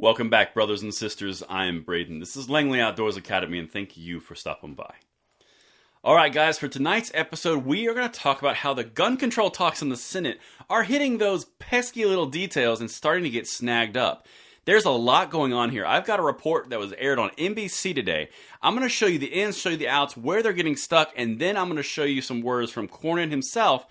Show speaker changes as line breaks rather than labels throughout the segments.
Welcome back, brothers and sisters. I am Braden. This is Langley Outdoors Academy, and thank you for stopping by. Alright guys, for tonight's episode, we are going to talk about how the gun control talks in the Senate are hitting those pesky little details and starting to get snagged up. There's a lot going on here. I've got a report that was aired on NBC today. I'm going to show you the ins, show you the outs, where they're getting stuck, and then I'm going to show you some words from Cornyn himself,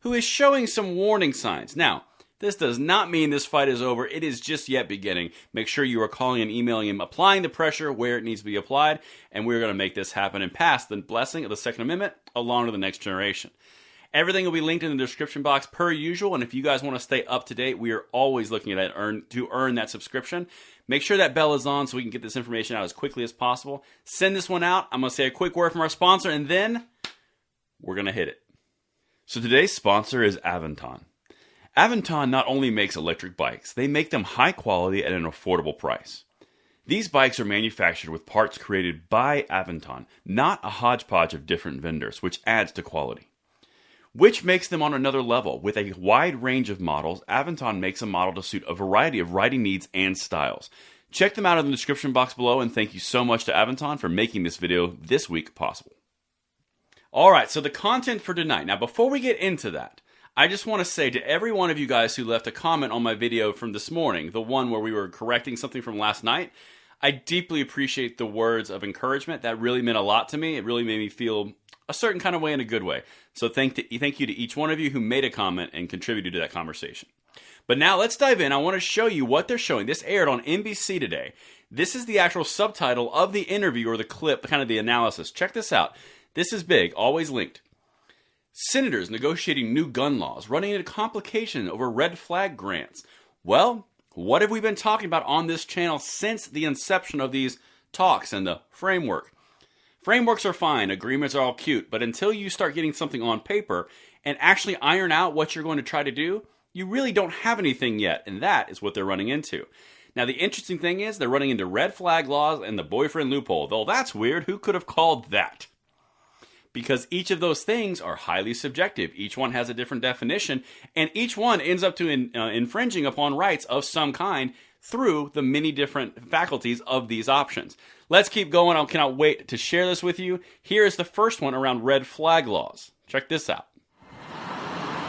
who is showing some warning signs. Now, this does not mean this fight is over. It is just yet beginning. Make sure you are calling and emailing him, applying the pressure where it needs to be applied, and we're going to make this happen and pass the blessing of the Second Amendment along to the next generation. Everything will be linked in the description box per usual, and if you guys want to stay up to date, we are always looking at to earn that subscription. Make sure that bell is on so we can get this information out as quickly as possible. Send this one out. I'm going to say a quick word from our sponsor, and then we're going to hit it. So today's sponsor is Aventon. Aventon not only makes electric bikes, they make them high quality at an affordable price. These bikes are manufactured with parts created by Aventon, not a hodgepodge of different vendors, which adds to quality. Which makes them on another level. With a wide range of models, Aventon makes a model to suit a variety of riding needs and styles. Check them out in the description box below, and thank you so much to Aventon for making this video this week possible. Alright, so the content for tonight. Now before we get into that, I just want to say to every one of you guys who left a comment on my video from this morning, the one where we were correcting something from last night, I deeply appreciate the words of encouragement. That really meant a lot to me. It really made me feel a certain kind of way in a good way. So thank you to each one of you who made a comment and contributed to that conversation. But now let's dive in. I want to show you what they're showing. This aired on NBC today. This is the actual subtitle of the interview or the clip, kind of the analysis. Check this out. This is big, always linked. Senators negotiating new gun laws, running into complication over red flag grants. Well, what have we been talking about on this channel since the inception of these talks and the framework? Frameworks are fine, agreements are all cute, but until you start getting something on paper and actually iron out what you're going to try to do, you really don't have anything yet, and that is what they're running into. Now, the interesting thing is they're running into red flag laws and the boyfriend loophole, though that's weird. Who could have called that? Because each of those things are highly subjective. Each one has a different definition, and each one ends up to infringing upon rights of some kind through the many different faculties of these options. Let's keep going. I cannot wait to share this with you. Here is the first one around red flag laws. Check this out.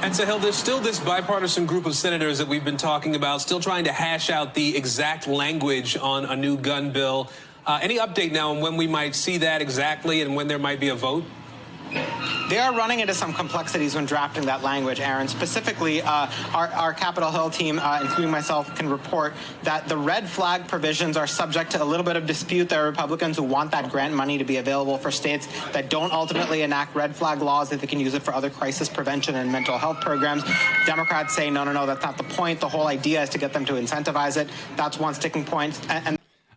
And Sahil, there's still this bipartisan group of senators that we've been talking about, still trying to hash out the exact language on a new gun bill. Any update now on when we might see that exactly and when there might be a vote?
They are running into some complexities when drafting that language, Aaron. Specifically, our Capitol Hill team, including myself, can report that the red flag provisions are subject to a little bit of dispute. There are Republicans who want that grant money to be available for states that don't ultimately enact red flag laws, that they can use it for other crisis prevention and mental health programs. Democrats say, no, that's not the point. The whole idea is to get them to incentivize it. That's one sticking point.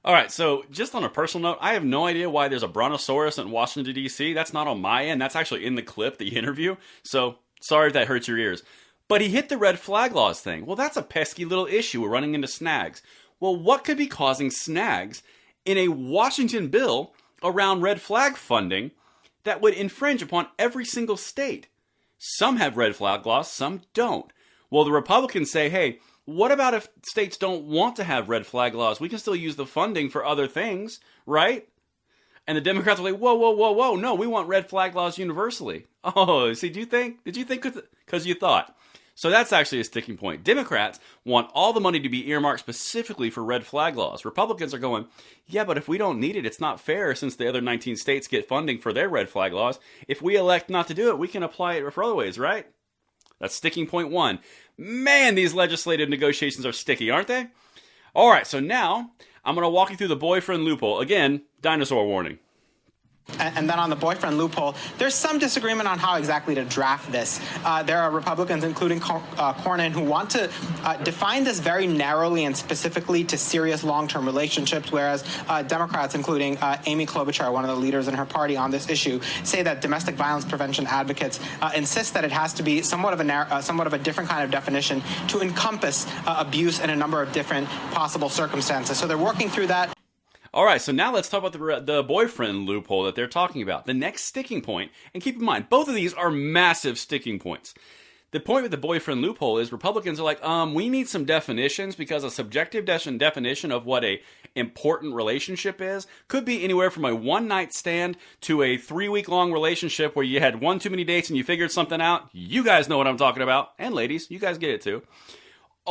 All right, so just on a personal note, I have no idea why there's a brontosaurus in Washington, D.C. That's not on my end. That's actually in the clip, the interview. So sorry if that hurts your ears. But he hit the red flag laws thing. Well, that's a pesky little issue. We're running into snags. Well, what could be causing snags in a Washington bill around red flag funding that would infringe upon every single state? Some have red flag laws, some don't. Well, the Republicans say, hey, what about if states don't want to have red flag laws? We can still use the funding for other things, right? And the Democrats are like, whoa, no, we want red flag laws universally. Oh, see, did you think because you thought? So that's actually a sticking point. Democrats want all the money to be earmarked specifically for red flag laws. Republicans are going, yeah, but if we don't need it, it's not fair since the other 19 states get funding for their red flag laws. If we elect not to do it, we can apply it for other ways, right? That's sticking point one. Man, these legislative negotiations are sticky, aren't they? All right, so now I'm going to walk you through the boyfriend loophole. Again, dinosaur warning.
And then on the boyfriend loophole, there's some disagreement on how exactly to draft this. There are Republicans, including Cornyn, who want to define this very narrowly and specifically to serious long-term relationships, whereas Democrats, including Amy Klobuchar, one of the leaders in her party on this issue, say that domestic violence prevention advocates insist that it has to be somewhat of a different kind of definition to encompass abuse in a number of different possible circumstances. So they're working through that.
All right, so now let's talk about the boyfriend loophole that they're talking about. The next sticking point, and keep in mind, both of these are massive sticking points. The point with the boyfriend loophole is Republicans are like, we need some definitions because a subjective definition of what a important relationship is could be anywhere from a one-night stand to a 3-week-long relationship where you had one too many dates and you figured something out. You guys know what I'm talking about. And ladies, you guys get it too.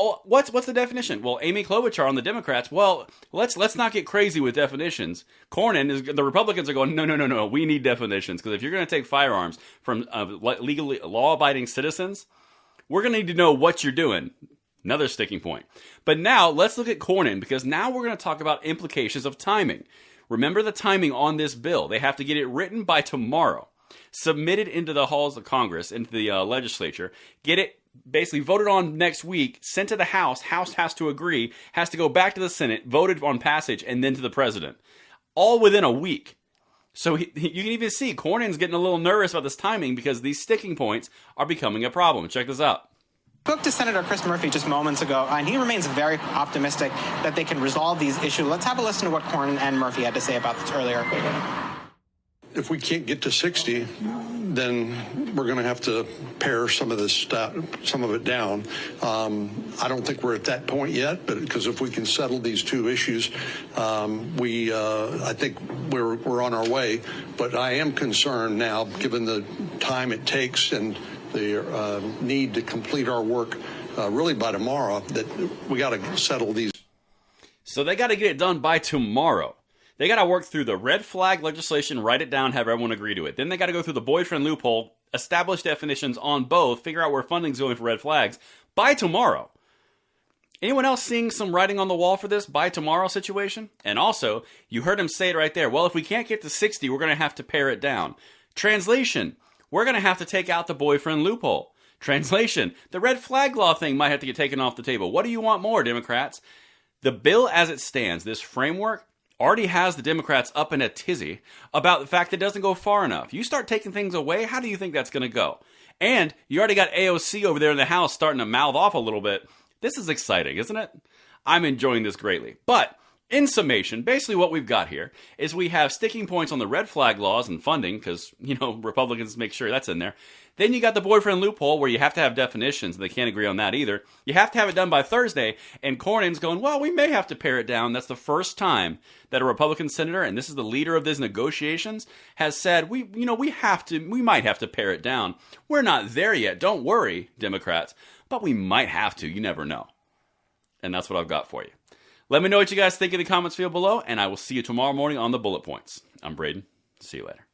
Oh, what's the definition? Well, Amy Klobuchar on the Democrats. Well, let's not get crazy with definitions. Cornyn the Republicans are going, no. We need definitions because if you're going to take firearms from legally law-abiding citizens, we're going to need to know what you're doing. Another sticking point. But now let's look at Cornyn because now we're going to talk about implications of timing. Remember the timing on this bill. They have to get it written by tomorrow, submitted into the halls of Congress, into the legislature, get it basically voted on next week, sent to the House. House has to agree, has to go back to the Senate, voted on passage, and then to the president. All within a week. So you can even see Cornyn's getting a little nervous about this timing because these sticking points are becoming a problem. Check this out.
Spoke to Senator Chris Murphy just moments ago, and he remains very optimistic that they can resolve these issues. Let's have a listen to what Cornyn and Murphy had to say about this earlier.
If we can't get to 60, then we're going to have to pare some of it down. I don't think we're at that point yet, but because if we can settle these two issues, I think we're on our way. But I am concerned now, given the time it takes and the need to complete our work really by tomorrow, that we got to settle these.
So they got to get it done by tomorrow. They got to work through the red flag legislation, write it down, have everyone agree to it. Then they got to go through the boyfriend loophole, establish definitions on both, figure out where funding's going for red flags by tomorrow. Anyone else seeing some writing on the wall for this by tomorrow situation? And also, you heard him say it right there. Well, if we can't get to 60, we're going to have to pare it down. Translation, we're going to have to take out the boyfriend loophole. Translation, the red flag law thing might have to get taken off the table. What do you want more, Democrats? The bill as it stands, this framework, already has the Democrats up in a tizzy about the fact that it doesn't go far enough. You start taking things away, how do you think that's going to go? And you already got AOC over there in the House starting to mouth off a little bit. This is exciting, isn't it? I'm enjoying this greatly. But in summation, basically what we've got here is we have sticking points on the red flag laws and funding, because, Republicans make sure that's in there. Then you got the boyfriend loophole where you have to have definitions, and they can't agree on that either. You have to have it done by Thursday, and Cornyn's going, well, we may have to pare it down. That's the first time that a Republican senator, and this is the leader of these negotiations, has said, we might have to pare it down. We're not there yet. Don't worry, Democrats, but we might have to. You never know. And that's what I've got for you. Let me know what you guys think in the comments field below, and I will see you tomorrow morning on the Bullet Points. I'm Braden. See you later.